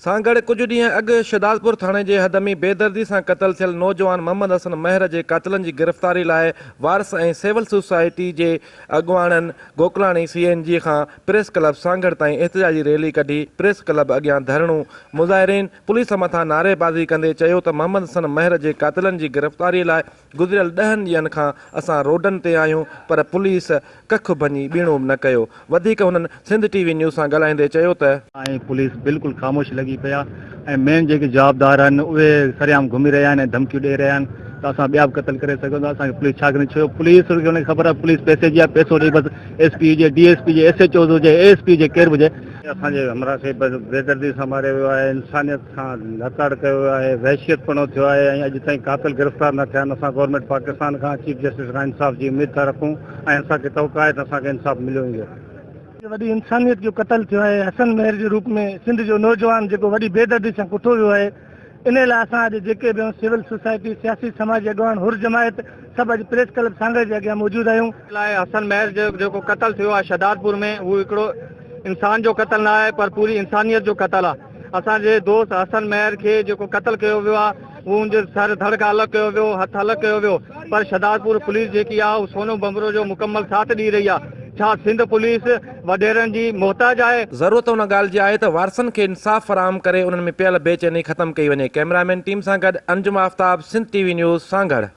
सांगड़ कुछ ॾींहं अॻु शहदादपुर थाणे जे हद में बेदर्दी सां क़तल थियल नौजवान मोहम्मद हसन महर जे क़ातिलनि जी गिरफ़्तारी लाइ वारस ऐं सिविल सोसाइटी जे अॻुवाणनि गोकलाणी CNG खां प्रेस क्लब सांगड़ ताईं एहतिजाजी रैली कढी। प्रेस क्लब अॻियां धरणो मुज़ाहिरीन पुलिस मथां नारेबाज़ी कंदे चयो त मोहम्मद हसन महर जे क़ातिलनि जी गिरफ़्तारी लाइ गुज़िरियल 10 ॾींहंनि खां असां रोडनि ते आहियूं पर पुलिस कख भञी बीणो न कयो। वधीक हुननि सिंध TV न्यूज़ सां ॻाल्हाईंदे चयो त पुलिस बिल्कुल ख़ामोश लगी पिया ऐं मेन जेके जवाबदार आहिनि उहे सरेआम घुमी रहिया आहिनि ऐं धमकियूं ॾेई रहिया आहिनि त असां ॿिया बि क़तल करे सघूं था। असांखे पुलिस छा करे छो पुलिस खे हुनखे ख़बर आहे पुलिस पैसे जी आहे, पैसो ॾेई बसि SP जे DSP जे SHO हुजे ASP जे केरु हुजे असांजे हमरा खे बेदर्दी सां मारियो वियो आहे, इंसानियत सां हथाड़ कयो वियो आहे, वहशियतपणो थियो आहे ऐं अॼु ताईं क़ातिल गिरफ़्तार न थिया आहिनि। असां गवर्नमेंट पाकिस्तान खां चीफ जस्टिस खां इंसाफ़ जी उमेद था रखूं ऐं असांखे तवक़ा आहे त असांखे इंसाफ़ मिलियो ई आहे। वॾी इंसानियत जो क़तल थियो आहे हसन महर जे रूप में सिंध जो नौजवान जेको वॾी बेदर्दी सां कुठो वियो आहे। इन लाइ असां अॼु जेके बि सिविल सोसाइटी सियासी समाज अॻवान हुर जमायत सभु अॼु प्रेस क्लब सांगड़ जे अॻियां मौजूदु आहियूं। हसन महर जो जेको क़तल थियो आहे शहदादपुर में उहो हिकिड़ो इंसान जो क़तल न आहे पर पूरी इंसानियत जो क़तल आहे। असांजे दोस्त हसन महर खे जेको क़तल कयो वियो आहे उहो हुनजे सर धड़ खां अलॻि कयो वियो, हथु अलॻि कयो वियो पर शहदादपुर पुलिस जेकी आहे उहो सोनो बमरो जो मुकमल साथ ॾेई रही आहे। छा सिंध पुलिस वॾेरनि जी मोहताज आहे? ज़रूरत उन ॻाल्हि जी आहे त वारसनि खे इंसाफ़ फराहम करे उन्हनि में पियल बेचैनी ख़तमु कई वञे। कैमरामैन टीम सां गॾु अंजुम आफ्ताब, सिंध TV न्यूज़ सांगड़।